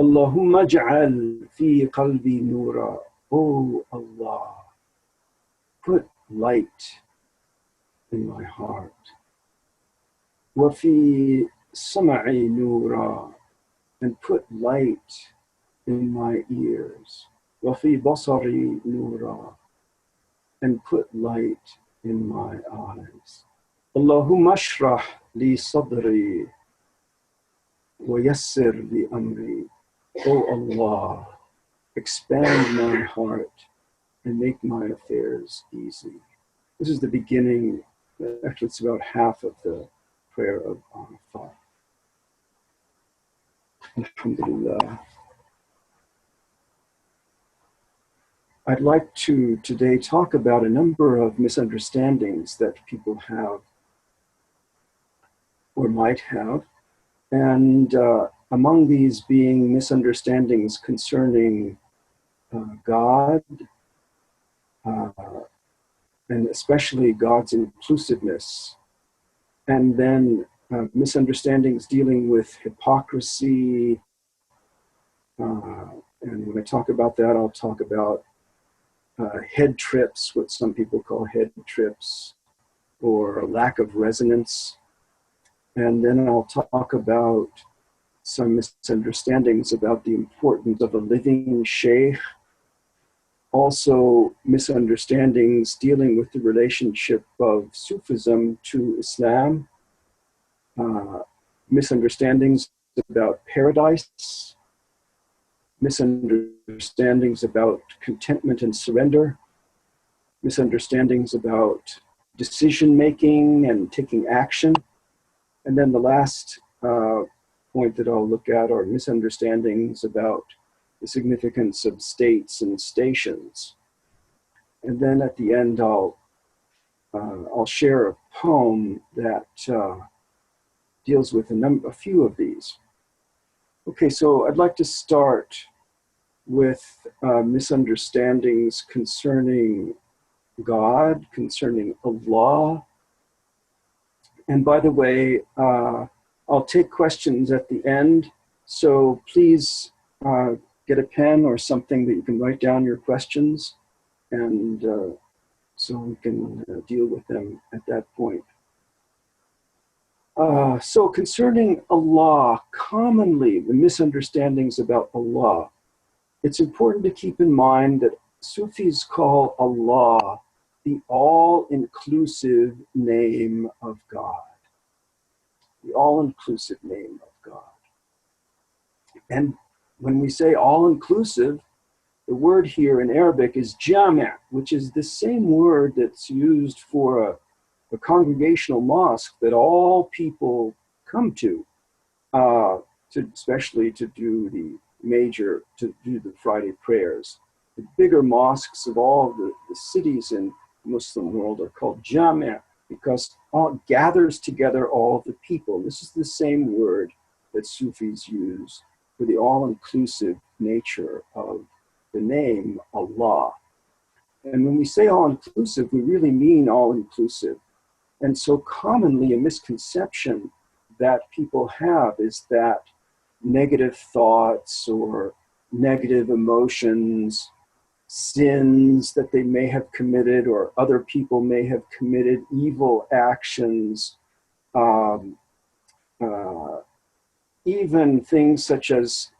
Allahumma ja'al fi qalbi nura. Oh Allah, put light in my heart. Wa fi sam'i nura, and put light in my ears. Wa fi basari nura, and put light in my eyes. Allahumma ashrah li sadri wa yassir li amri. Oh Allah, expand my heart and make my affairs easy. This is the beginning, actually it's about half of the prayer of al-Haqq. Alhamdulillah. I'd like to today talk about a number of misunderstandings that people have or might have, and among these being misunderstandings concerning God, and especially God's inclusiveness, and then misunderstandings dealing with hypocrisy. And when I talk about that, I'll talk about head trips, what some people call head trips, or lack of resonance. And then I'll talk about some misunderstandings about the importance of a living sheikh. Also, misunderstandings dealing with the relationship of Sufism to Islam. Misunderstandings about paradise. Misunderstandings about contentment and surrender. Misunderstandings about decision-making and taking action. And then the last point that I'll look at are misunderstandings about the significance of states and stations. And then at the end, I'll share a poem that deals with a few of these. Okay, so I'd like to start with misunderstandings concerning God, concerning Allah. And by the way, I'll take questions at the end, so please get a pen or something that you can write down your questions, and so we can deal with them at that point. So concerning Allah, commonly the misunderstandings about Allah, it's important to keep in mind that Sufis call Allah the all-inclusive name of God. The all-inclusive name of God. And when we say all-inclusive, the word here in Arabic is jami', which is the same word that's used for a congregational mosque that all people come to, especially to do the Friday prayers. The bigger mosques of all the cities in the Muslim world are called jami', because it gathers together all the people. This is the same word that Sufis use for the all-inclusive nature of the name Allah. And when we say all-inclusive, we really mean all-inclusive. And so commonly a misconception that people have is that negative thoughts or negative emotions, sins that they may have committed or other people may have committed, evil actions, even things such as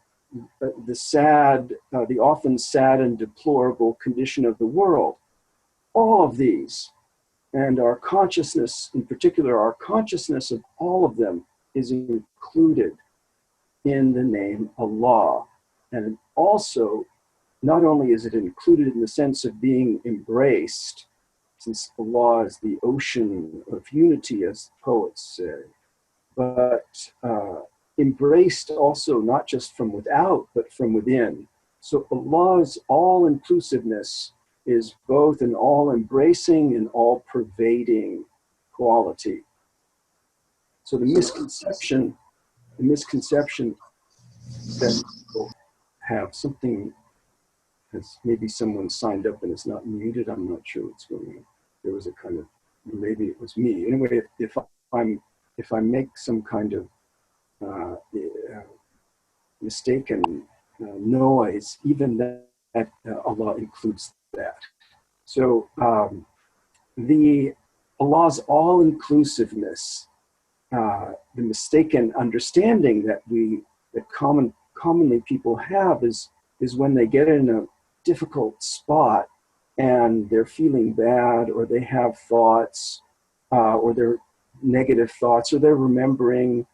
the often sad and deplorable condition of the world. All of these, and our consciousness, in particular, our consciousness of all of them is included in the name Allah. And also, not only is it included in the sense of being embraced, since Allah is the ocean of unity, as poets say, but embraced also not just from without, but from within. So Allah's all-inclusiveness is both an all-embracing and all-pervading quality. So the misconception that people have something, as maybe someone signed up and it's not muted, I'm not sure what's going on. There was a kind of, maybe it was me. Anyway, if I make some kind of mistaken noise, even that Allah includes that. So Allah's all-inclusiveness, the mistaken understanding that commonly people have is when they get in a difficult spot and they're feeling bad, or they have thoughts, or they're negative thoughts, or they're remembering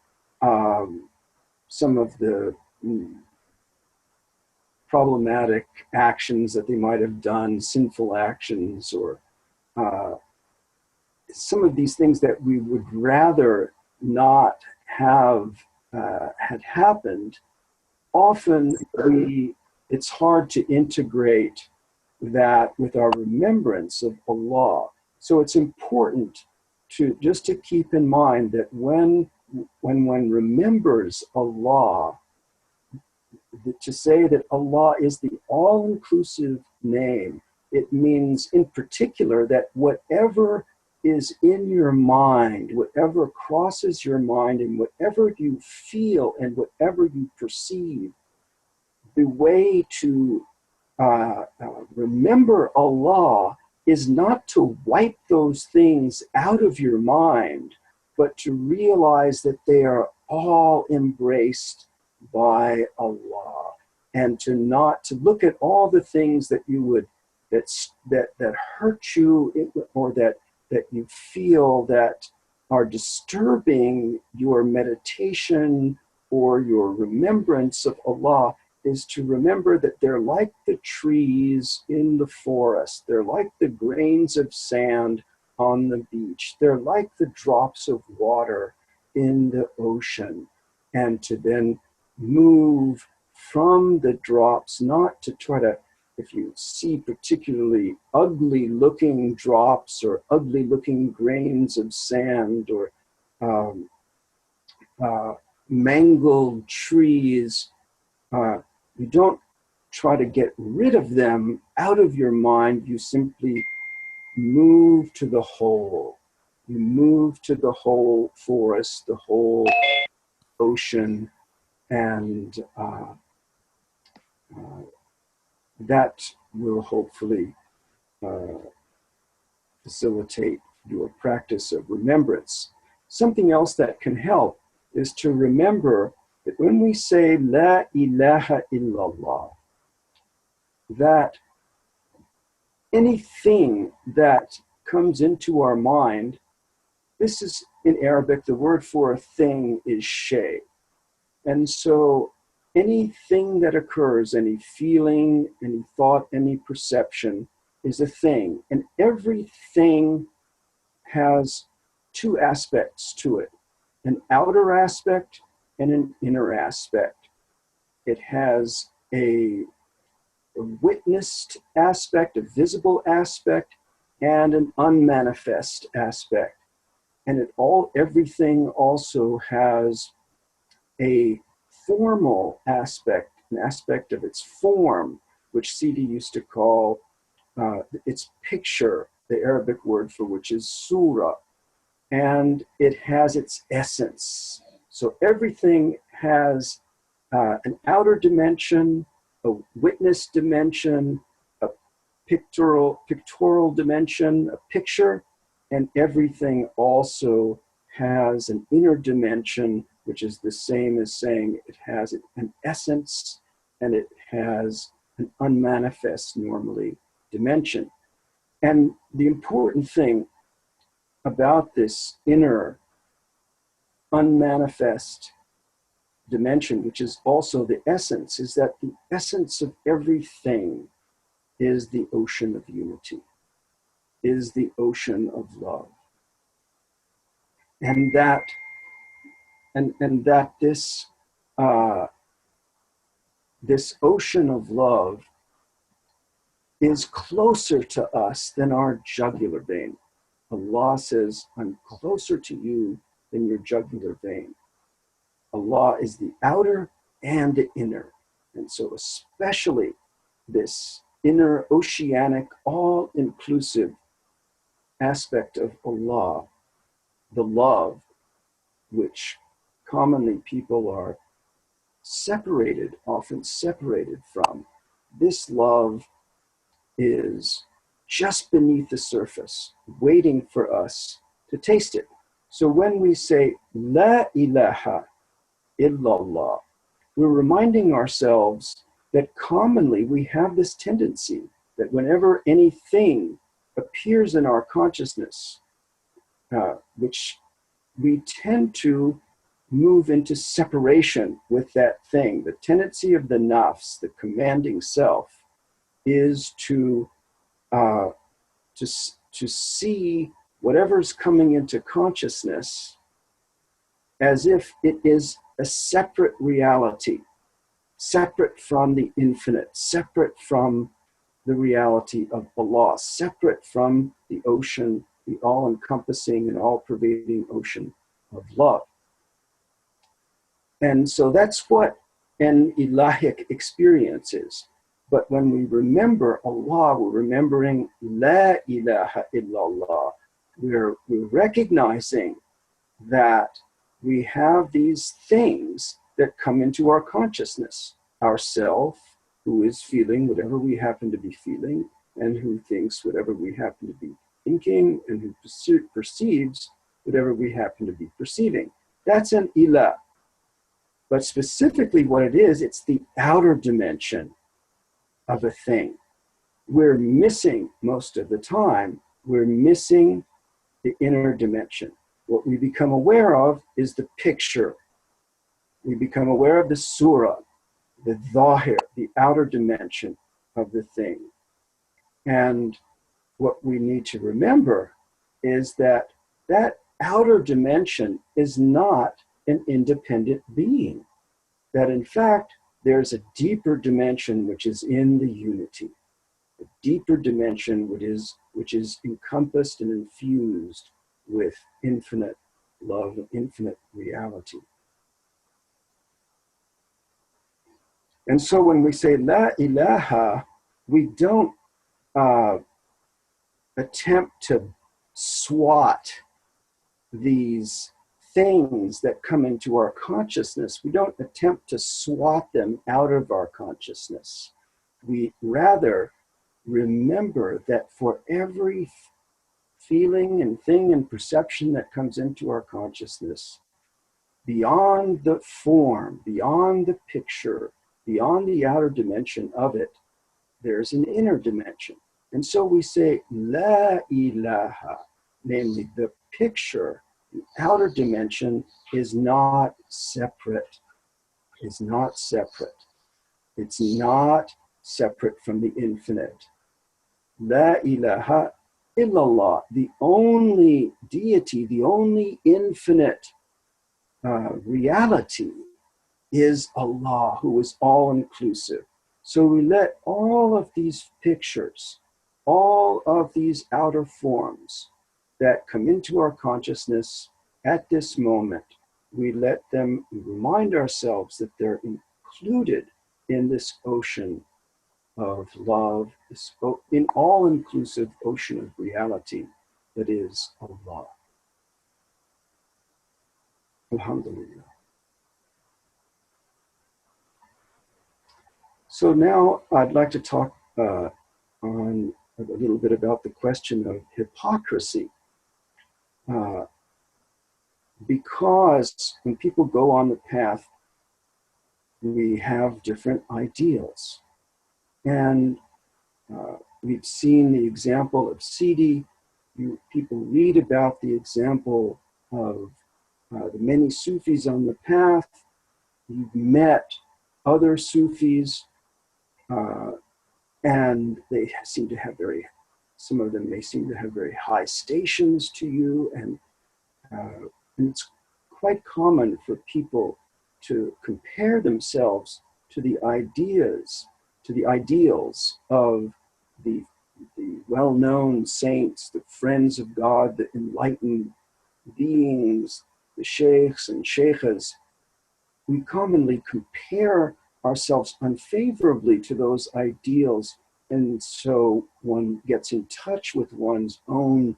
some of the problematic actions that they might have done, sinful actions, or some of these things that we would rather not have had happened. Often it's hard to integrate that with our remembrance of Allah. So it's important to keep in mind that when one remembers Allah, to say that Allah is the all-inclusive name, it means in particular that whatever is in your mind, whatever crosses your mind, and whatever you feel and whatever you perceive, the way to remember Allah is not to wipe those things out of your mind, but to realize that they are all embraced by Allah, and to look at all the things that that hurt you, or that you feel that are disturbing your meditation or your remembrance of Allah, is to remember that they're like the trees in the forest, they're like the grains of sand on the beach, they're like the drops of water in the ocean, and to then move from the drops, not to try to, if you see particularly ugly looking drops or ugly looking grains of sand, or mangled trees, you don't try to get rid of them out of your mind. You simply move to the whole. You move to the whole forest, the whole ocean, and that will hopefully facilitate your practice of remembrance. Something else that can help is to remember that when we say La ilaha illallah, that anything that comes into our mind, this is in Arabic, the word for a thing is shay. And so anything that occurs, any feeling, any thought, any perception is a thing. And everything has two aspects to it, an outer aspect and an inner aspect. It has a witnessed aspect, a visible aspect, and an unmanifest aspect. And everything also has a formal aspect, an aspect of its form, which Sidi used to call its picture, the Arabic word for which is surah. And it has its essence. So everything has an outer dimension, a witness dimension, a pictorial dimension, a picture, and everything also has an inner dimension, which is the same as saying it has an essence and it has an unmanifest, normally, dimension. And the important thing about this inner unmanifest dimension, which is also the essence, is that the essence of everything is the ocean of unity, is the ocean of love. And that this ocean of love is closer to us than our jugular vein. Allah says, I'm closer to you than your jugular vein. Allah is the outer and the inner. And so especially this inner oceanic, all-inclusive aspect of Allah, the love, which commonly people are separated, often separated from. This love is just beneath the surface, waiting for us to taste it. So when we say, La ilaha illallah, we're reminding ourselves that commonly we have this tendency that whenever anything appears in our consciousness, which we tend to move into separation with that thing. The tendency of the nafs, the commanding self, is to see whatever's coming into consciousness as if it is a separate reality, separate from the infinite, separate from the reality of Allah, separate from the ocean, the all-encompassing and all-pervading ocean of love. And so that's what an ilahic experience is. But when we remember Allah, we're remembering La ilaha illallah. We're recognizing that we have these things that come into our consciousness. Ourself, who is feeling whatever we happen to be feeling, and who thinks whatever we happen to be thinking, and who perceives whatever we happen to be perceiving. That's an ilah. But specifically what it is, it's the outer dimension of a thing. We're missing, most of the time, we're missing the inner dimension. What we become aware of is the picture. We become aware of the surah, the dhahir, the outer dimension of the thing. And what we need to remember is that that outer dimension is not an independent being. That in fact, there's a deeper dimension which is in the unity. A deeper dimension which is encompassed and infused with infinite love and infinite reality. And so when we say La ilaha, we don't attempt to swat these things that come into our consciousness. We don't attempt to swat them out of our consciousness. We rather remember that for every feeling and thing and perception that comes into our consciousness, beyond the form, beyond the picture, beyond the outer dimension of it, there's an inner dimension. And so we say, La ilaha, namely the picture, the outer dimension is not separate. Is not separate. It's not separate from the infinite. La ilaha illallah, the only deity, the only infinite reality is Allah, who is all-inclusive. So we let all of these pictures, all of these outer forms that come into our consciousness at this moment, we let them remind ourselves that they're included in this ocean of love, this in all-inclusive ocean of reality that is Allah. Alhamdulillah. So now I'd like to talk on a little bit about the question of hypocrisy. Because when people go on the path, we have different ideals. And we've seen the example of Sidi. People read about the example of the many Sufis on the path. You've met other Sufis, and they seem to have some of them may seem to have very high stations to you, and it's quite common for people to compare themselves to the ideas, to the ideals of the well-known saints, the friends of God, the enlightened beings, the sheikhs and sheikhas. We commonly compare ourselves unfavorably to those ideals, and so one gets in touch with one's own,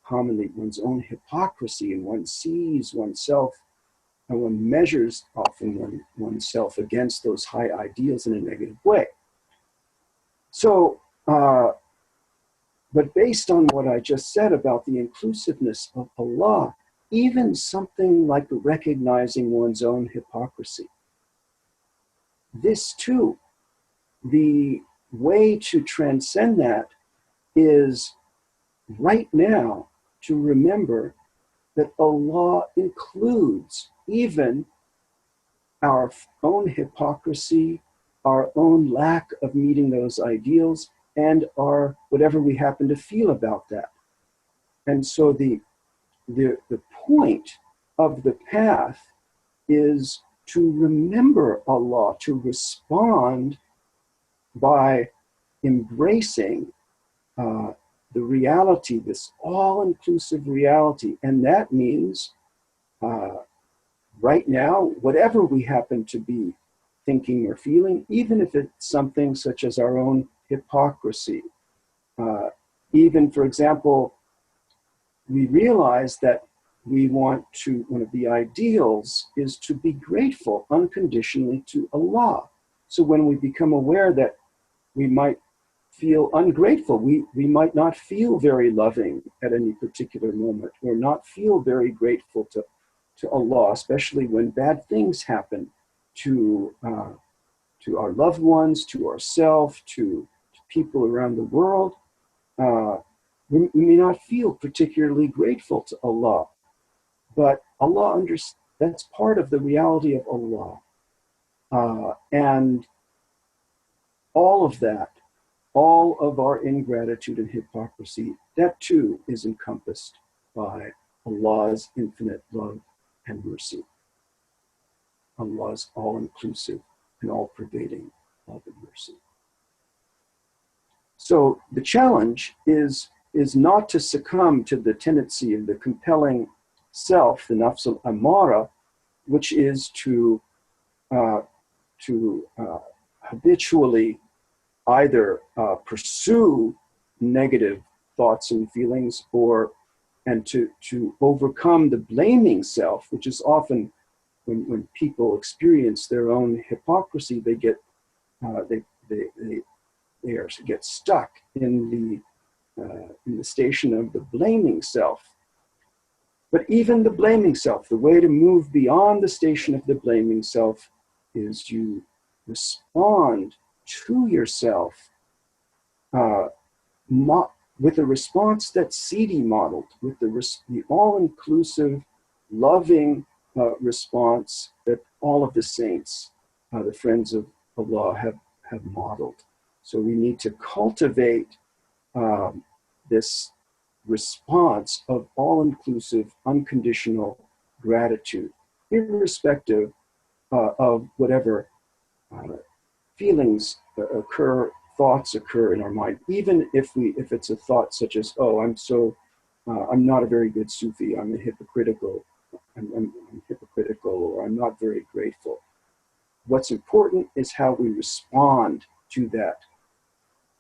commonly one's own hypocrisy, and one sees oneself and one measures often oneself against those high ideals in a negative way. So, but based on what I just said about the inclusiveness of Allah, even something like recognizing one's own hypocrisy, this too, the way to transcend that is right now to remember that Allah includes even our own hypocrisy, our own lack of meeting those ideals, and our whatever we happen to feel about that. And so the point of the path is to remember Allah, to respond by embracing the reality, this all-inclusive reality. And that means right now, whatever we happen to be thinking or feeling, even if it's something such as our own hypocrisy, even, for example, we realize that one of the ideals is to be grateful unconditionally to Allah. So when we become aware that we might feel ungrateful, we might not feel very loving at any particular moment, or not feel very grateful to Allah, especially when bad things happen to our loved ones, to ourselves, to people around the world. We may not feel particularly grateful to Allah, but Allah that's part of the reality of Allah. And all of that, all of our ingratitude and hypocrisy, that too is encompassed by Allah's infinite love and mercy. Allah's all-inclusive and all-pervading love and mercy. So the challenge is not to succumb to the tendency of the compelling self, the nafs al-amara, which is to habitually either pursue negative thoughts and feelings, and to overcome the blaming self, which is often when people experience their own hypocrisy, they get stuck in the station of the blaming self. But even the blaming self, the way to move beyond the station of the blaming self is you respond to yourself with a response that's Sidi modeled, with the all-inclusive, loving response that all of the saints, the friends of Allah, have modeled. So we need to cultivate this response of all-inclusive, unconditional gratitude, irrespective of whatever feelings occur, thoughts occur in our mind. Even if it's a thought such as, oh, I'm not a very good Sufi, I'm hypocritical, or I'm not very grateful. What's important is how we respond to that,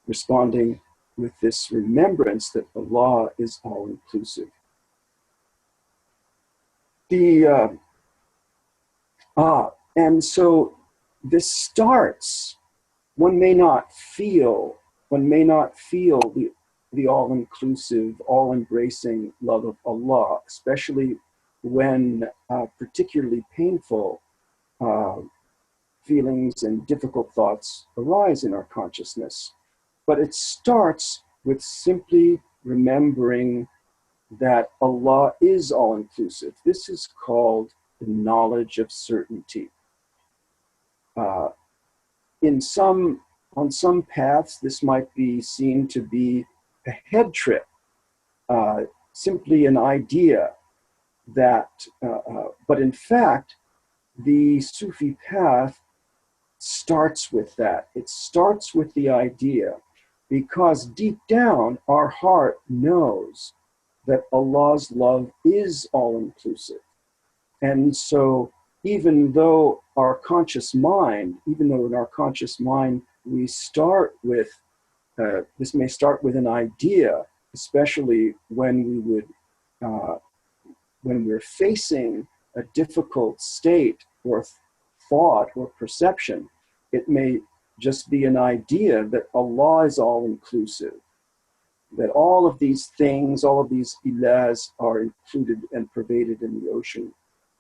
responding with this remembrance that Allah is all-inclusive. And so this starts, one may not feel the all-inclusive, all-embracing love of Allah, especially when particularly painful feelings and difficult thoughts arise in our consciousness. But it starts with simply remembering that Allah is all-inclusive. This is called the knowledge of certainty. On some paths, this might be seen to be a head trip, simply an idea that, but in fact, the Sufi path starts with that. It starts with the idea, because deep down, our heart knows that Allah's love is all-inclusive. And so even though in our conscious mind, we start with, this may start with an idea, especially when we're facing a difficult state or thought or perception. It may just be an idea that Allah is all-inclusive, that all of these things, all of these ilahs are included and pervaded in the ocean,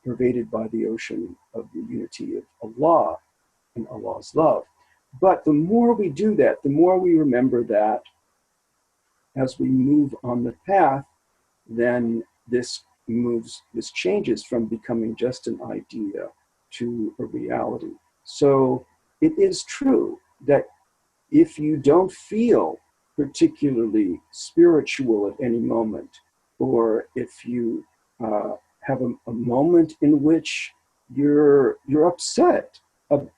pervaded by the ocean of the unity of Allah and Allah's love. But the more we do that, the more we remember that as we move on the path, then this changes from becoming just an idea to a reality. So it is true that if you don't feel particularly spiritual at any moment, or if you have a moment in which you're upset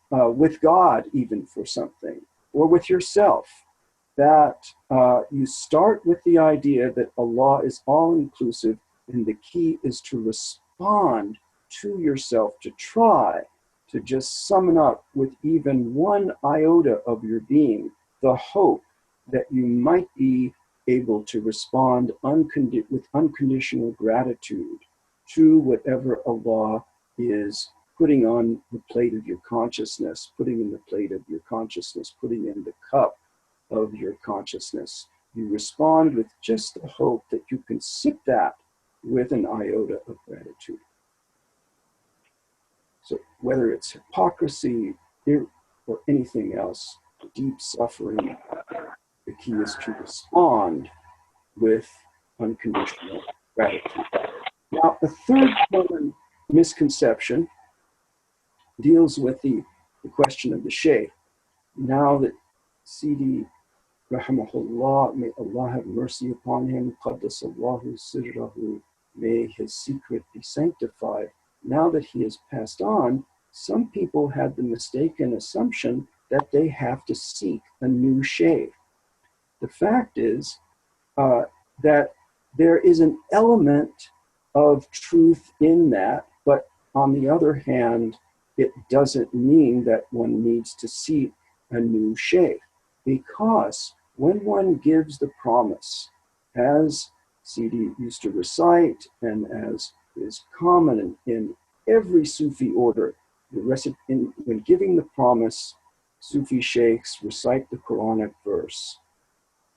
with God even for something, or with yourself, that you start with the idea that Allah is all-inclusive, and the key is to respond to yourself, to try to just summon up with even one iota of your being the hope that you might be able to respond with unconditional gratitude to whatever Allah is putting on the plate of your consciousness, putting in the plate of your consciousness, putting in the cup of your consciousness. You respond with just the hope that you can sip that with an iota of gratitude. So whether it's hypocrisy or anything else, deep suffering, the key is to respond with unconditional gratitude. Now, the third common misconception deals with the question of the shaykh. Now that Sidi Rahimahullah, may Allah have mercy upon him, Qaddas Allahu Sirrahu, may his secret be sanctified. Now that he has passed on, some people had the mistaken assumption that they have to seek a new shaykh. The fact is that there is an element of truth in that, but on the other hand, it doesn't mean that one needs to seek a new shaykh, because when one gives the promise, as Sidi used to recite, and as is common in every Sufi order, when giving the promise, Sufi sheikhs recite the Quranic verse,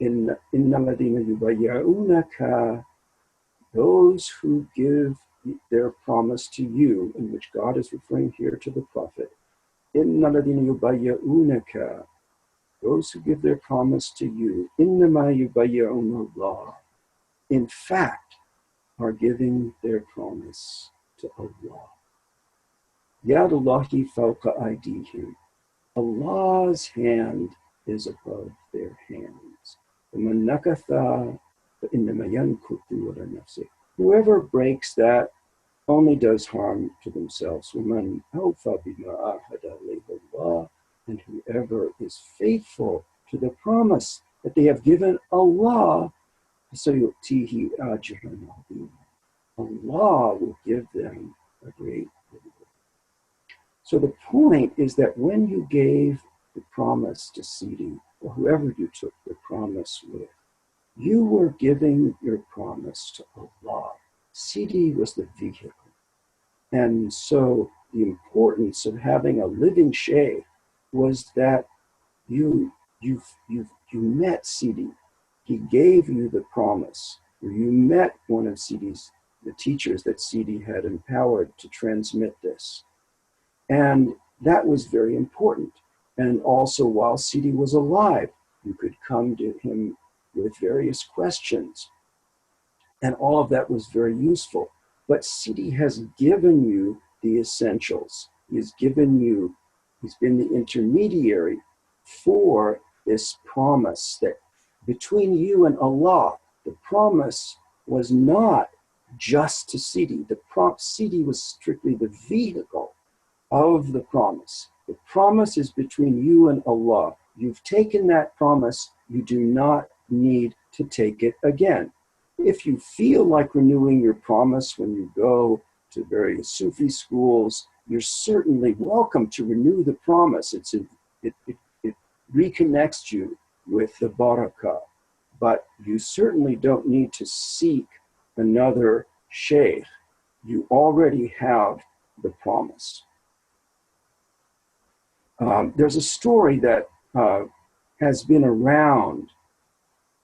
Inna alladhina yubayyi'unaka, those who give their promise to you, in which God is referring here to the Prophet. Inna alladhina yubayyi'unaka, those who give their promise to you, innama yubayyi'una Allah, in fact, are giving their promise to Allah. Yadullahi fawqa aydihim, Allah's hand is above their hands. Whoever breaks that only does harm to themselves. And whoever is faithful to the promise that they have given Allah, Allah will give them a great reward. So the point is that when you gave the promise to Sidi, or whoever you took the promise with, you were giving your promise to Allah. Sidi was the vehicle. And so the importance of having a living shaykh was that you met Sidi. He gave you the promise. You met one of the teachers that Sidi had empowered to transmit this. And that was very important. And also, while Sidi was alive, you could come to him with various questions. And all of that was very useful. But Sidi has given you the essentials. He's been the intermediary for this promise that between you and Allah, the promise was not just to Sidi. Sidi was strictly the vehicle of the promise. The promise is between you and Allah. You've taken that promise. You do not need to take it again. If you feel like renewing your promise when you go to various Sufi schools, you're certainly welcome to renew the promise. It reconnects you with the barakah. But you certainly don't need to seek another shaykh you already have the promise. There's a story that has been around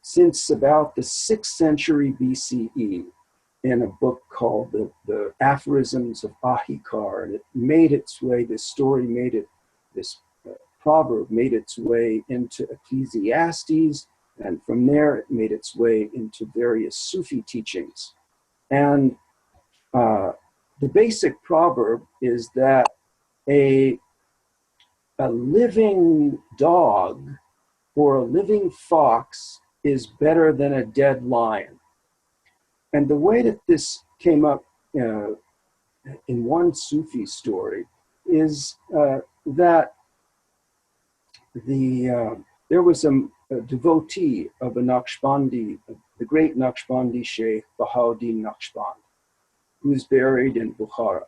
since about the 6th century BCE in a book called the Aphorisms of al-Haqq, and it made its way, this proverb made its way into Ecclesiastes, and from there it made its way into various Sufi teachings. And the basic proverb is that a living dog or a living fox is better than a dead lion. And the way that this came up in one Sufi story is that there was a devotee of a Naqshbandi, the great Naqshbandi Sheikh Bahauddin Naqshband, who is buried in Bukhara.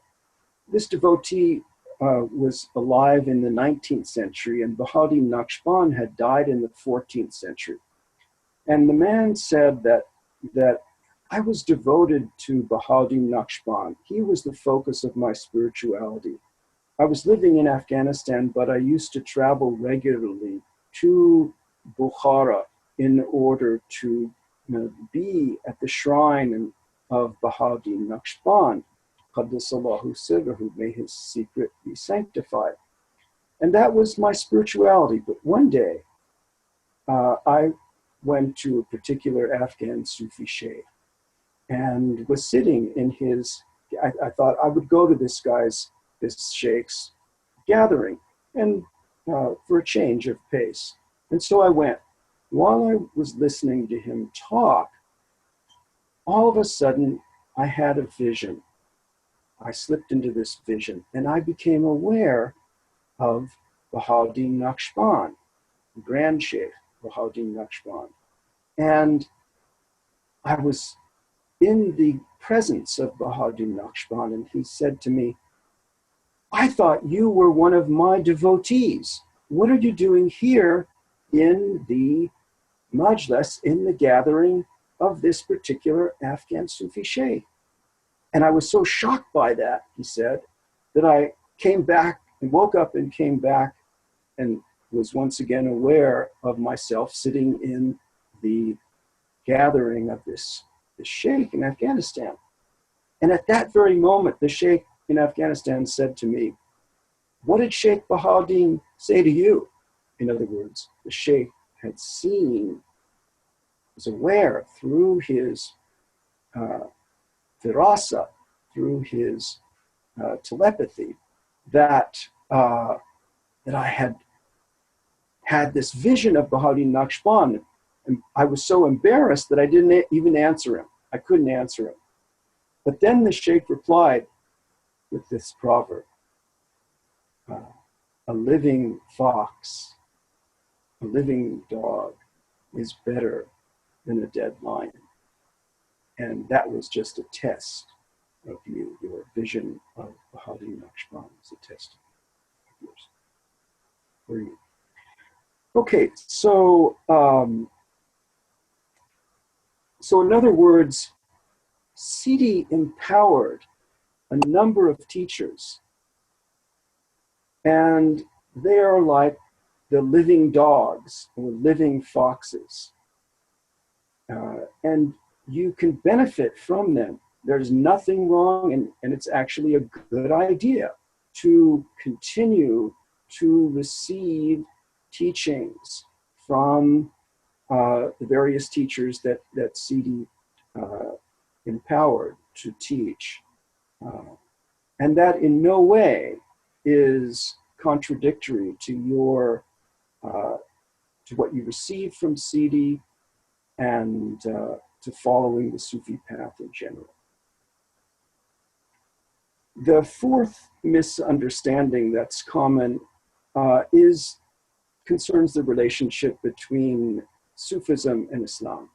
This devotee was alive in the 19th century, and Bahauddin Naqshband had died in the 14th century. And the man said that I was devoted to Bahauddin Naqshband. He was the focus of my spirituality. I was living in Afghanistan, but I used to travel regularly to Bukhara in order to be at the shrine of Bahauddin Naqshband. Qaddasallahu sirruhu, may his secret be sanctified. And that was my spirituality. But one day, I went to a particular Afghan Sufi sheikh and was sitting in his, I thought I would go to this sheikh's gathering and for a change of pace. And so I went. While I was listening to him talk, all of a sudden I had a vision. I slipped into this vision and I became aware of Bahauddin Naqshband, Grand Sheikh Bahauddin Naqshband. And I was in the presence of Bahauddin Naqshband, and he said to me, I thought you were one of my devotees. What are you doing here in the majlis, in the gathering of this particular Afghan Sufi sheikh? And I was so shocked by that, he said, that I came back and woke up and came back and was once again aware of myself sitting in the gathering of this sheikh in Afghanistan. And at that very moment, the sheikh in Afghanistan said to me, what did Sheikh Bahauddin say to you? In other words, the sheikh had seen, was aware through his firasa, through his telepathy, that I had this vision of Bahauddin Naqshband, and I was so embarrassed that I didn't even answer him. I couldn't answer him. But then the sheikh replied with this proverb, a living fox, a living dog is better than a dead lion. And that was just a test of you. Your vision of Bahauddin Naqshband is a test of yours. For you. Okay, so in other words, Sidi empowered a number of teachers, and they are like the living dogs or living foxes. And you can benefit from them. There's nothing wrong, and it's actually a good idea to continue to receive teachings from the various teachers that Sidi empowered to teach. And that in no way is contradictory to your to what you received from Sidi and to following the Sufi path in general. The fourth misunderstanding that's common concerns the relationship between Sufism and Islam,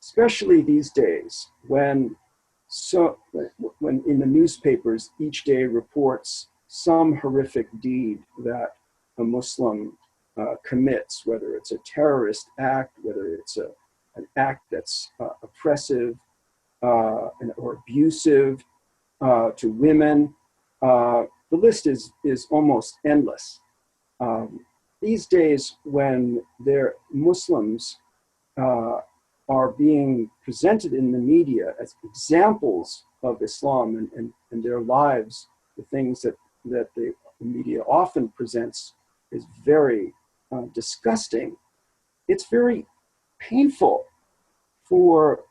especially these days when in the newspapers each day reports some horrific deed that a Muslim commits, whether it's a terrorist act, whether it's an act that's oppressive or abusive, to women. The list is almost endless. These days, when Muslims are being presented in the media as examples of Islam and their lives, the things that the media often presents is very disgusting. It's very painful for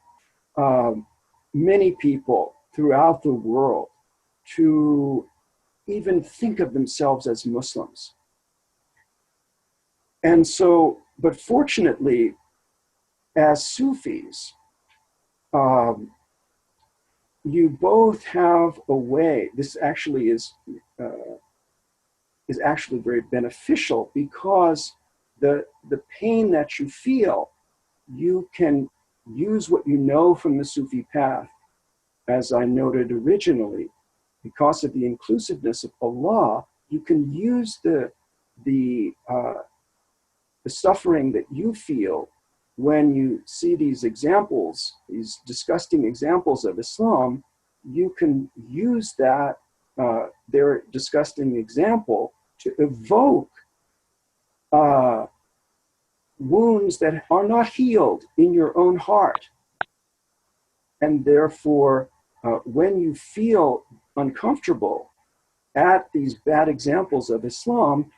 many people throughout the world to even think of themselves as Muslims. And so, but fortunately, as Sufis, you both have a way. This actually is actually very beneficial, because the pain that you feel, you can use what you know from the Sufi path, as I noted originally, because of the inclusiveness of Allah. You can use the suffering that you feel when you see these examples, these disgusting examples of Islam. You can use that, their disgusting example, to evoke wounds that are not healed in your own heart. And therefore, when you feel uncomfortable at these bad examples of Islam,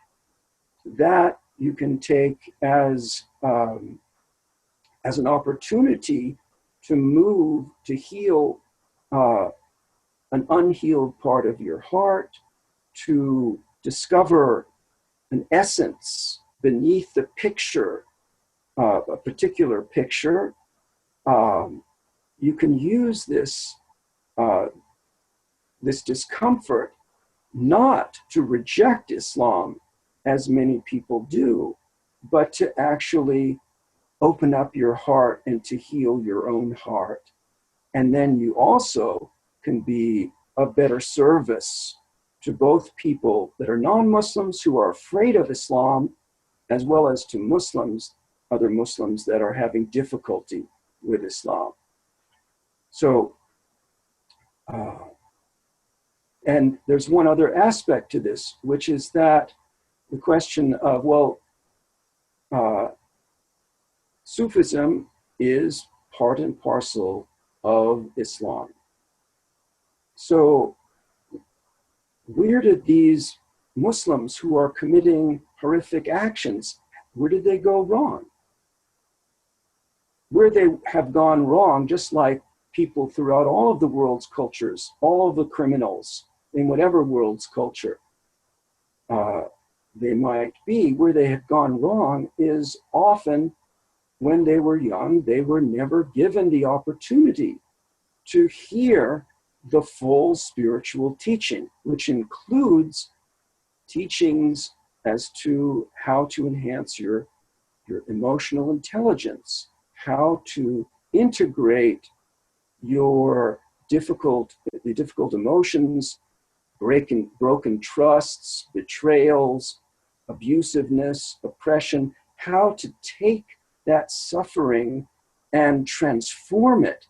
that you can take as an opportunity to move, to heal an unhealed part of your heart, to discover an essence beneath the picture, a particular picture. You can use this discomfort not to reject Islam, as many people do, but to actually open up your heart and to heal your own heart. And then you also can be a better service to both people that are non-Muslims who are afraid of Islam, as well as to Muslims, other Muslims that are having difficulty with Islam. So, and there's one other aspect to this, which is that the question of, well, Sufism is part and parcel of Islam. So where did these Muslims who are committing horrific actions, where did they go wrong? Where they have gone wrong, just like people throughout all of the world's cultures, all of the criminals in whatever world's culture they might be, where they have gone wrong is often when they were young, they were never given the opportunity to hear the full spiritual teaching, which includes teachings as to how to enhance your emotional intelligence, how to integrate the difficult emotions, broken trusts, betrayals, abusiveness, oppression, how to take that suffering and transform it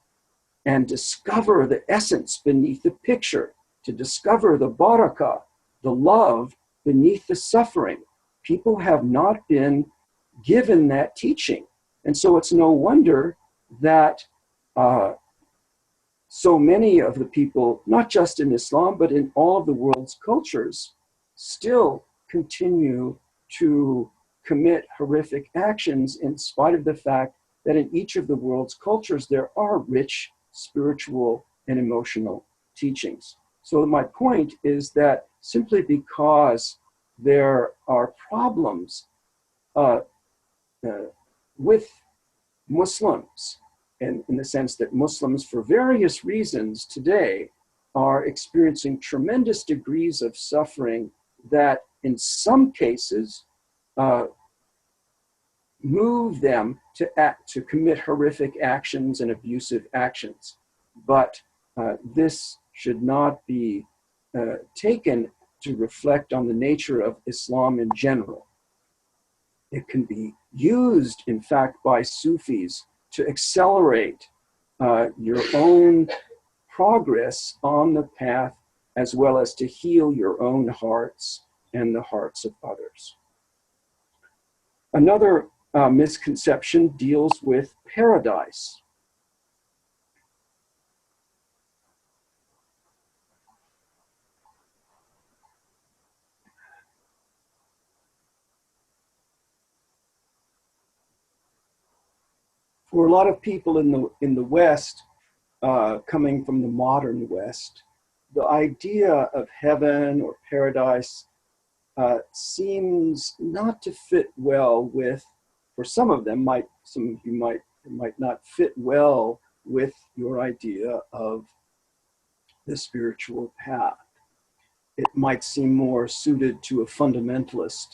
and discover the essence beneath the picture, to discover the barakah, the love beneath the suffering. People have not been given that teaching. And so it's no wonder that so many of the people, not just in Islam, but in all of the world's cultures, still continue to commit horrific actions, in spite of the fact that in each of the world's cultures, there are rich spiritual and emotional teachings. So my point is that simply because there are problems with Muslims, and in the sense that Muslims, for various reasons today, are experiencing tremendous degrees of suffering that in some cases move them to commit horrific actions and abusive actions. But this should not be taken to reflect on the nature of Islam in general. It can be used, in fact, by Sufis to accelerate your own progress on the path, as well as to heal your own hearts and the hearts of others. Another misconception deals with paradise. For a lot of people in the West, coming from the modern West, the idea of heaven or paradise seems not to fit well with, for some of them, some of you might not fit well with your idea of the spiritual path. It might seem more suited to a fundamentalist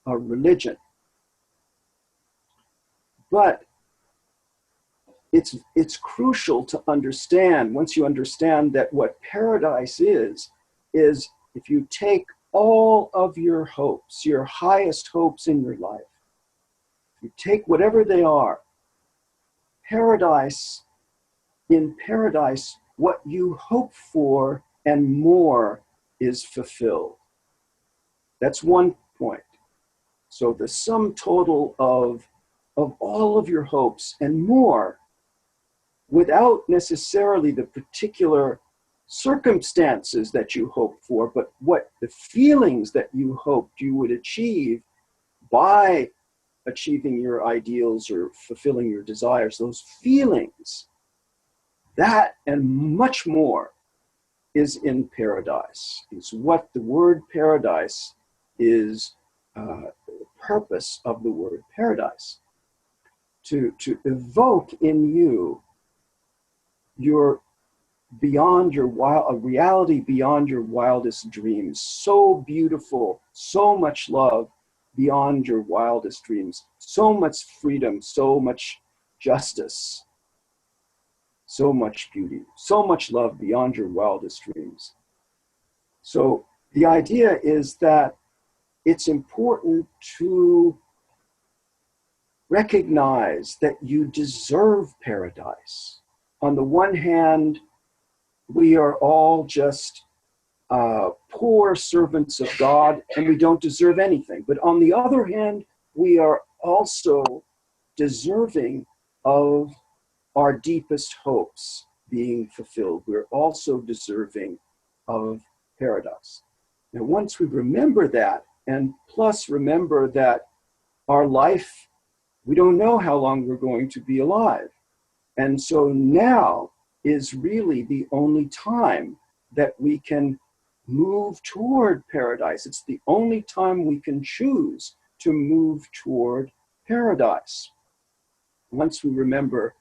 religion. But it's crucial to understand, once you understand that what paradise is if you take all of your hopes, your highest hopes in your life, you take whatever they are, in paradise, what you hope for and more is fulfilled. That's one point. So the sum total of all of your hopes and more, without necessarily the particular circumstances that you hope for, but what the feelings that you hoped you would achieve by achieving your ideals or fulfilling your desires, those feelings, that and much more is in paradise. It's what the word paradise is, the purpose of the word paradise. To evoke in you your a reality beyond your wildest dreams, so beautiful, so much love beyond your wildest dreams, so much freedom, so much justice, so much beauty, so much love beyond your wildest dreams. So the idea is that it's important to recognize that you deserve paradise. On the one hand, we are all just poor servants of God and we don't deserve anything. But on the other hand, we are also deserving of our deepest hopes being fulfilled. We're also deserving of paradise. Now, once we remember that, and plus remember that our life, we don't know how long we're going to be alive. And so now is really the only time that we can move toward paradise. It's the only time we can choose to move toward paradise. Once we remember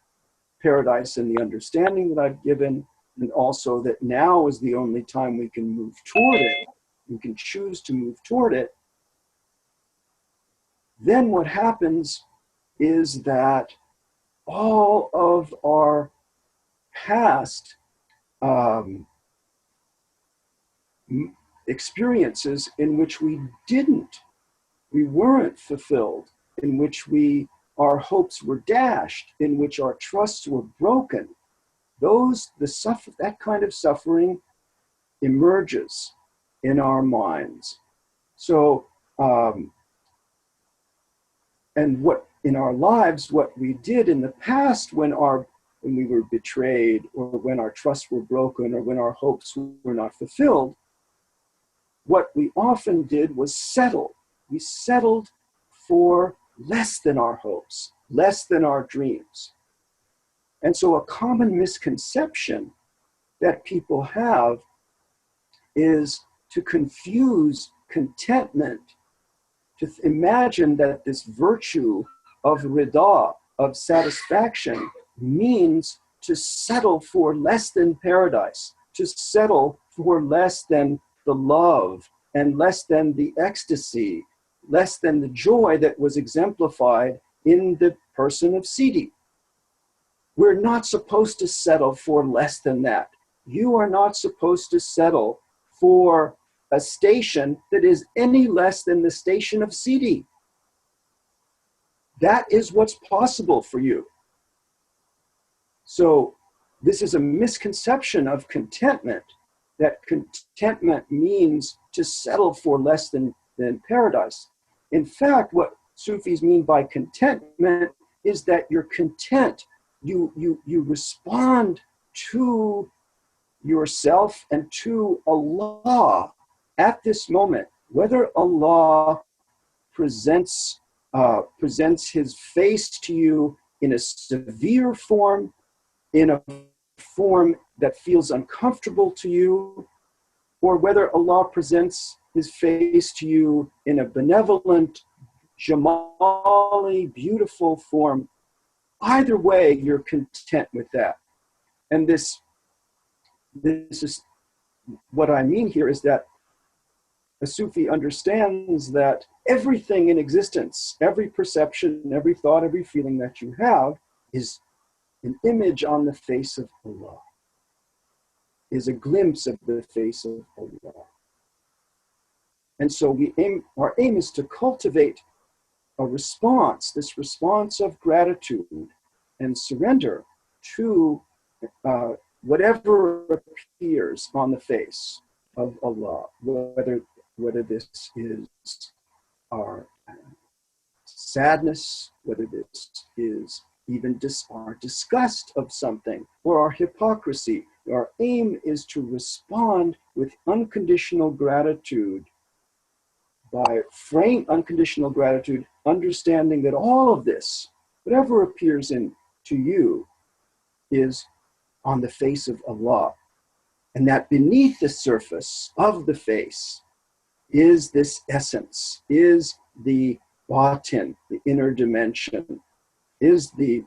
paradise and the understanding that I've given, and also that now is the only time we can move toward it, we can choose to move toward it, then what happens is that all of our past experiences in which we weren't fulfilled, in which our hopes were dashed, in which our trusts were broken, that kind of suffering emerges in our minds. So, and what in our lives, what we did in the past when we were betrayed, or when our trusts were broken, or when our hopes were not fulfilled, what we often did was settle. We settled for less than our hopes, less than our dreams. And so a common misconception that people have is to confuse contentment, to imagine that this virtue of rida, of satisfaction, means to settle for less than paradise, to settle for less than the love and less than the ecstasy, less than the joy that was exemplified in the person of Sidi. We're not supposed to settle for less than that. You are not supposed to settle for a station that is any less than the station of Sidi. That is what's possible for you. So this is a misconception of contentment, that contentment means to settle for less than paradise. In fact, what Sufis mean by contentment is that you're content. You respond to yourself and to Allah at this moment, whether Allah presents his face to you in a severe form, in a form that feels uncomfortable to you, or whether Allah presents his face to you in a benevolent, jamali, beautiful form. Either way, you're content with that. And this is what I mean here, is that a Sufi understands that everything in existence, every perception, every thought, every feeling that you have is an image on the face of Allah, is a glimpse of the face of Allah. And so our aim is to cultivate a response, this response of gratitude and surrender to whatever appears on the face of Allah, whether this is our sadness, whether this is even our disgust of something, or our hypocrisy. Our aim is to respond with unconditional gratitude, unconditional gratitude, understanding that all of this, whatever appears to you, is on the face of Allah. And that beneath the surface of the face is this essence, is the batin, the inner dimension, is the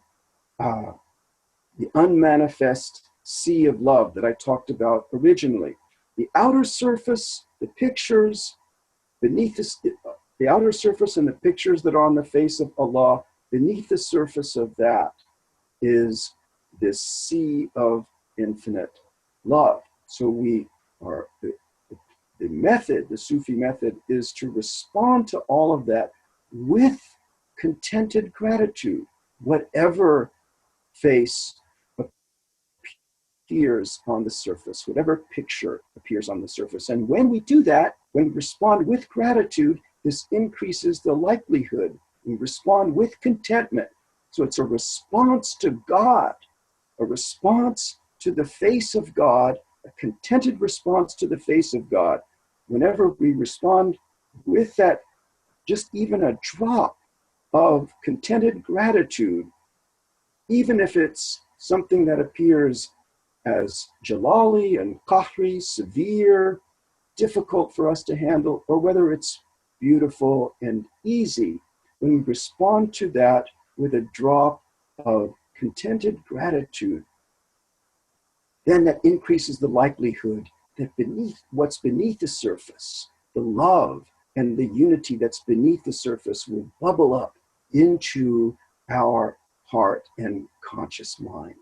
unmanifest sea of love that I talked about originally. The outer surface, the pictures, beneath the outer surface and the pictures that are on the face of Allah, beneath the surface of that is this sea of infinite love. So the method, the Sufi method, is to respond to all of that with contented gratitude, whatever face appears on the surface, whatever picture appears on the surface. And when we do that, when we respond with gratitude, this increases the likelihood. We respond with contentment. So it's a response to God, a response to the face of God, a contented response to the face of God. Whenever we respond with that, just even a drop of contented gratitude, even if it's something that appears as jalali and qahri, severe, difficult for us to handle, or whether it's beautiful and easy, when we respond to that with a drop of contented gratitude, then that increases the likelihood that what's beneath the surface, the love and the unity that's beneath the surface, will bubble up into our heart and conscious mind.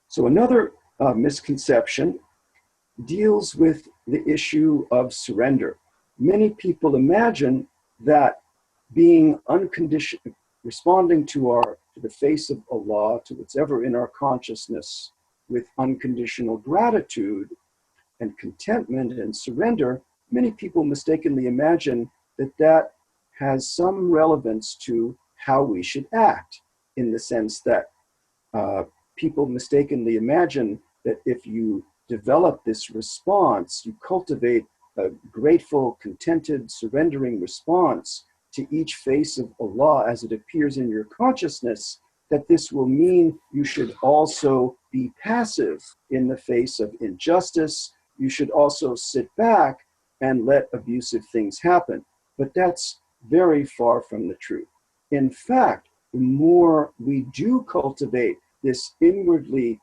So another misconception deals with the issue of surrender. Many people imagine that being unconditional, responding to the face of Allah, to whatever in our consciousness, with unconditional gratitude and contentment and surrender, many people mistakenly imagine that has some relevance to how we should act, in the sense that people mistakenly imagine that if you develop this response, you cultivate a grateful, contented, surrendering response to each face of Allah as it appears in your consciousness, that this will mean you should also be passive in the face of injustice. You should also sit back and let abusive things happen. But that's very far from the truth. In fact, the more we do cultivate this inwardly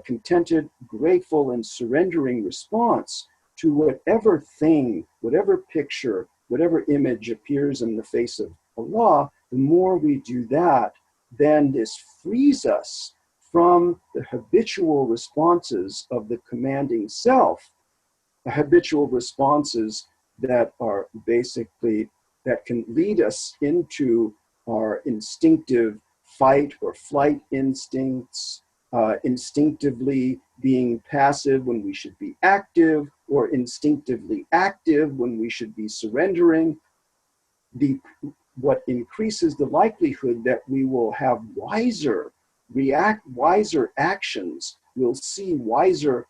contented, grateful, and surrendering response to whatever thing, whatever picture, whatever image appears in the face of Allah, the more we do that, then this frees us from the habitual responses of the commanding self, the habitual responses that are basically, that can lead us into our instinctive fight or flight instincts, instinctively being passive when we should be active, or instinctively active when we should be surrendering. What increases the likelihood that we will have wiser actions, we'll see wiser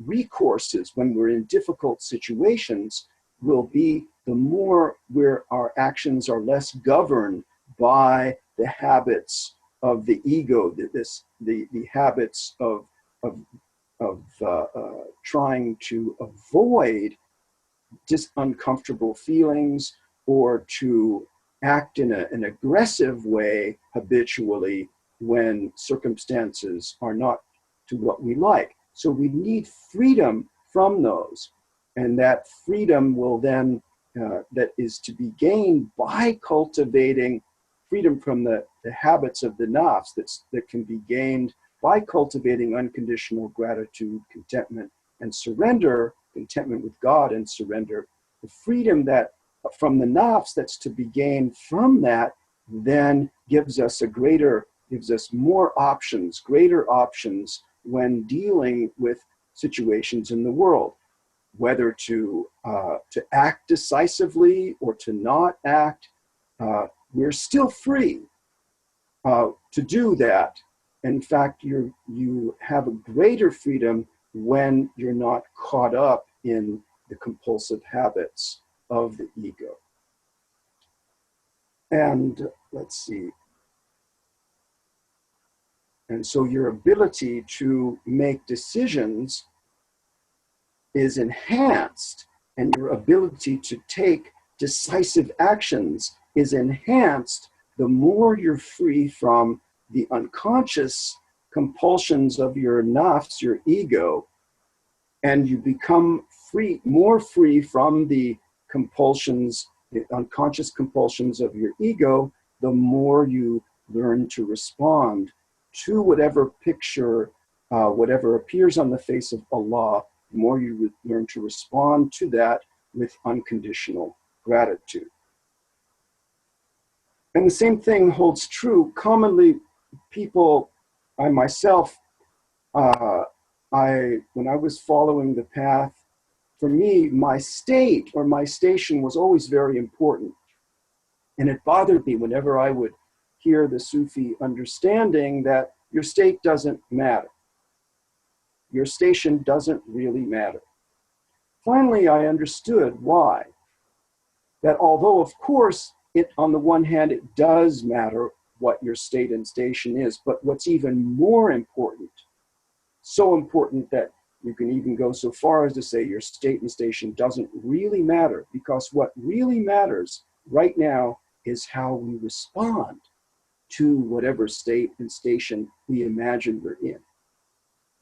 recourses when we're in difficult situations, will be the more where our actions are less governed by the habits of the ego, the habits of trying to avoid just uncomfortable feelings, or to act in an aggressive way habitually when circumstances are not to what we like. So we need freedom from those. And that freedom will then, that is to be gained by cultivating freedom from the habits of the nafs, that can be gained by cultivating unconditional gratitude, contentment, and surrender, contentment with God and surrender. The freedom that from the nafs that's to be gained from that then gives us more options, greater options when dealing with situations in the world, whether to act decisively or to not act. We're still free to do that. In fact, you have a greater freedom when you're not caught up in the compulsive habits of the ego. And let's see. And so your ability to make decisions is enhanced, and your ability to take decisive actions is enhanced the more you're free from the unconscious compulsions of your nafs, your ego, and you become more free from the compulsions, the unconscious compulsions of your ego, the more you learn to respond to whatever picture, whatever appears on the face of Allah, the more you learn to respond to that with unconditional gratitude. And the same thing holds true. Commonly, people, I myself, when I was following the path, for me, my state or my station was always very important. And it bothered me whenever I would hear the Sufi understanding that your state doesn't matter. Your station doesn't really matter. Finally, I understood why. That although, of course, on the one hand, it does matter what your state and station is, but what's even more important, so important that you can even go so far as to say your state and station doesn't really matter, because what really matters right now is how we respond to whatever state and station we imagine we're in.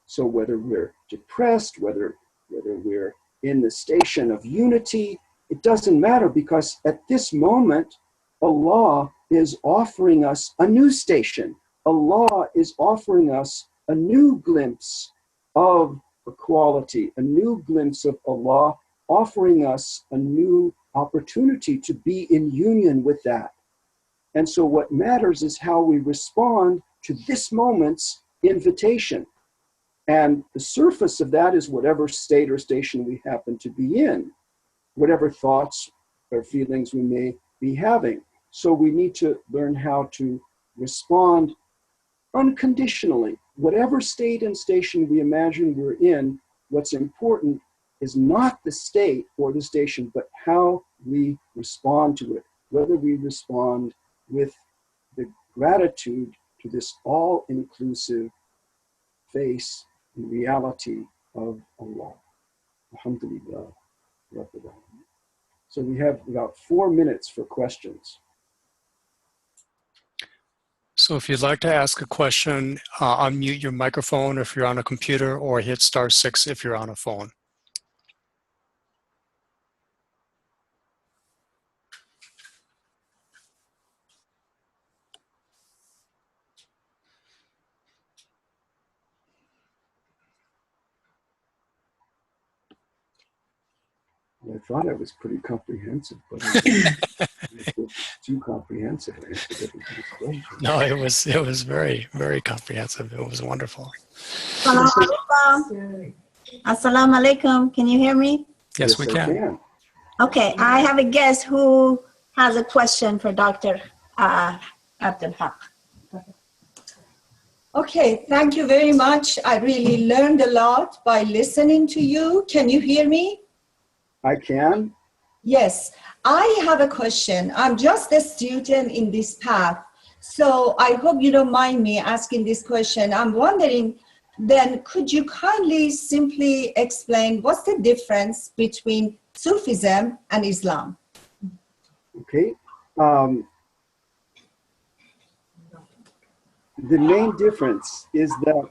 So whether we're depressed, whether we're in the station of unity, it doesn't matter, because at this moment, Allah is offering us a new station. Allah is offering us a new glimpse of equality, a new glimpse of Allah, offering us a new opportunity to be in union with that. And so what matters is how we respond to this moment's invitation. And the surface of that is whatever state or station we happen to be in, whatever thoughts or feelings we may be having. So we need to learn how to respond unconditionally. Whatever state and station we imagine we're in, what's important is not the state or the station, but how we respond to it. Whether we respond with the gratitude to this all-inclusive face and reality of Allah. Alhamdulillah. So we have about 4 minutes for questions. So if you'd like to ask a question, unmute your microphone if you're on a computer, or hit *6 if you're on a phone. I thought I was pretty comprehensive, but too comprehensive answered everybody's question. No, it was very, very comprehensive. It was wonderful. Assalamu alaikum. Can you hear me? Yes, we can. Okay, I have a guest who has a question for Dr. al-Haqq. Okay, thank you very much. I really learned a lot by listening to you. Can you hear me? I can. Yes, I have a question. I'm just a student in this path. So I hope you don't mind me asking this question. I'm wondering, then could you kindly simply explain what's the difference between Sufism and Islam? Okay. The main difference is that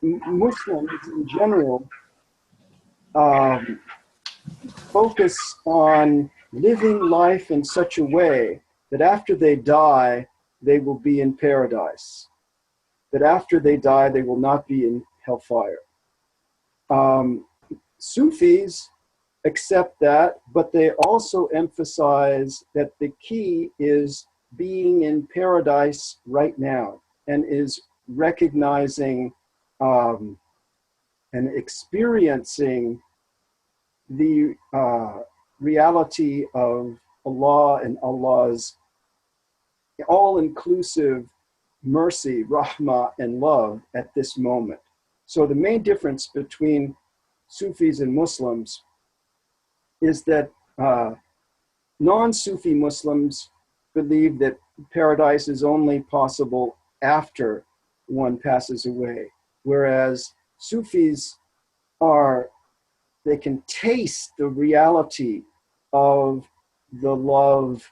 Muslims in general focus on living life in such a way that after they die, they will be in paradise. That after they die, they will not be in hellfire. Sufis accept that, but they also emphasize that the key is being in paradise right now, and is recognizing and experiencing the reality of Allah and Allah's all-inclusive mercy, rahmah, and love at this moment. So the main difference between Sufis and Muslims is that non-Sufi Muslims believe that paradise is only possible after one passes away, whereas Sufis they can taste the reality of the love,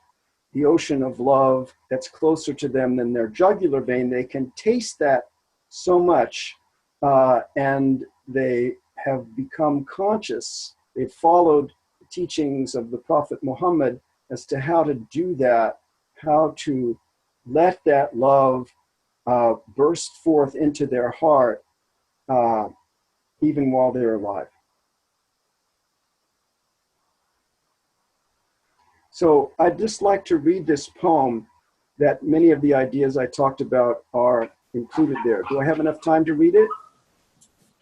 the ocean of love that's closer to them than their jugular vein. They can taste that so much, and they have become conscious. They've followed the teachings of the Prophet Muhammad as to how to do that, how to let that love burst forth into their heart even while they're alive. So I'd just like to read this poem that many of the ideas I talked about are included there. Do I have enough time to read it?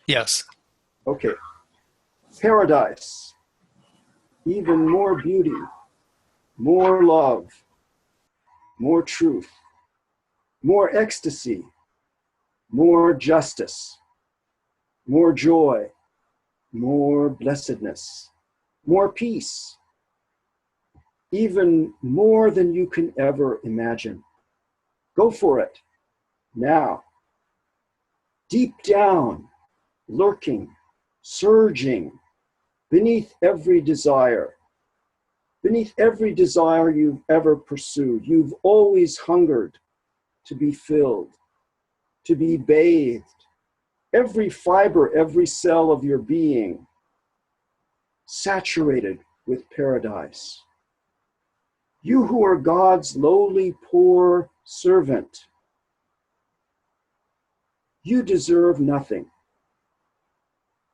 Yes. Okay. Paradise, even more beauty, more love, more truth, more ecstasy, more justice, more joy, more blessedness, more peace, even more than you can ever imagine. Go for it now. Deep down, lurking, surging, beneath every desire you've ever pursued, you've always hungered to be filled, to be bathed, every fiber, every cell of your being, saturated with paradise. You who are God's lowly, poor servant, you deserve nothing,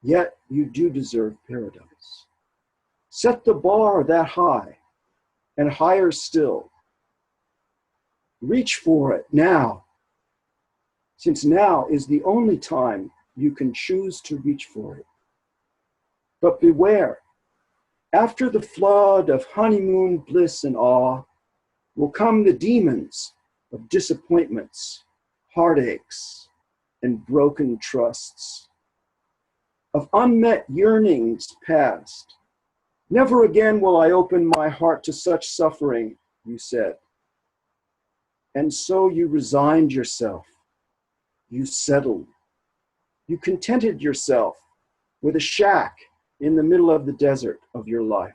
yet you do deserve paradise. Set the bar that high and higher still. Reach for it now, since now is the only time you can choose to reach for it. But beware, after the flood of honeymoon bliss and awe will come the demons of disappointments, heartaches, and broken trusts, of unmet yearnings past. Never again will I open my heart to such suffering, you said. And so you resigned yourself. You settled. You contented yourself with a shack in the middle of the desert of your life.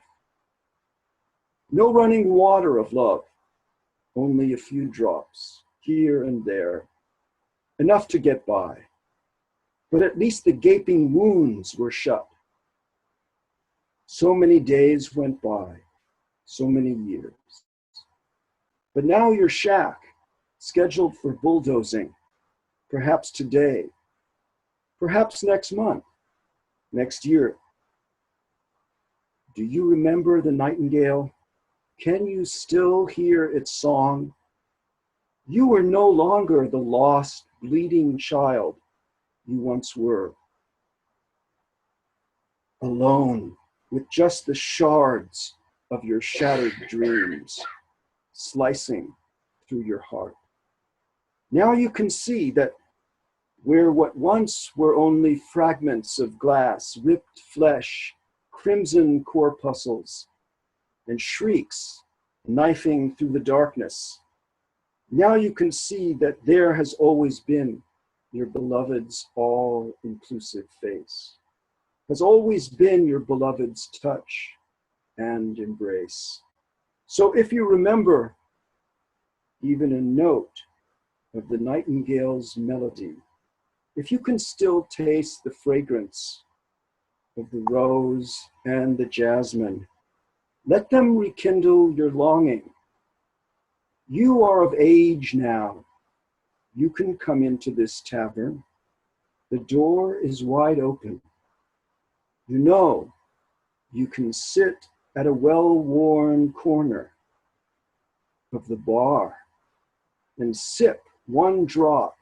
No running water of love, only a few drops here and there, enough to get by. But at least the gaping wounds were shut. So many days went by, so many years. But now your shack, scheduled for bulldozing, perhaps today, perhaps next month, next year. Do you remember the nightingale Can you still hear its song? You were no longer the lost, bleeding child you once were. Alone with just the shards of your shattered dreams slicing through your heart. Now you can see that where what once were only fragments of glass, ripped flesh, crimson corpuscles, and shrieks knifing through the darkness, now you can see that there has always been your beloved's all-inclusive face, has always been your beloved's touch and embrace. So if you remember even a note of the nightingale's melody, if you can still taste the fragrance of the rose and the jasmine, let them rekindle your longing. You are of age now. You can come into this tavern. The door is wide open. You know you can sit at a well-worn corner of the bar and sip one drop,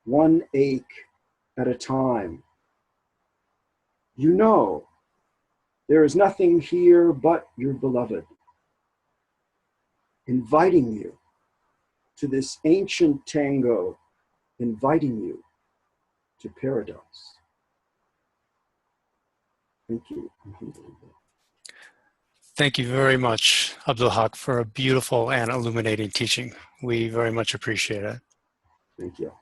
one ache at a time. You know there is nothing here but your beloved, inviting you to this ancient tango, inviting you to paradise. Thank you. Thank you very much, Abdul-Haqq, for a beautiful and illuminating teaching. We very much appreciate it. Thank you.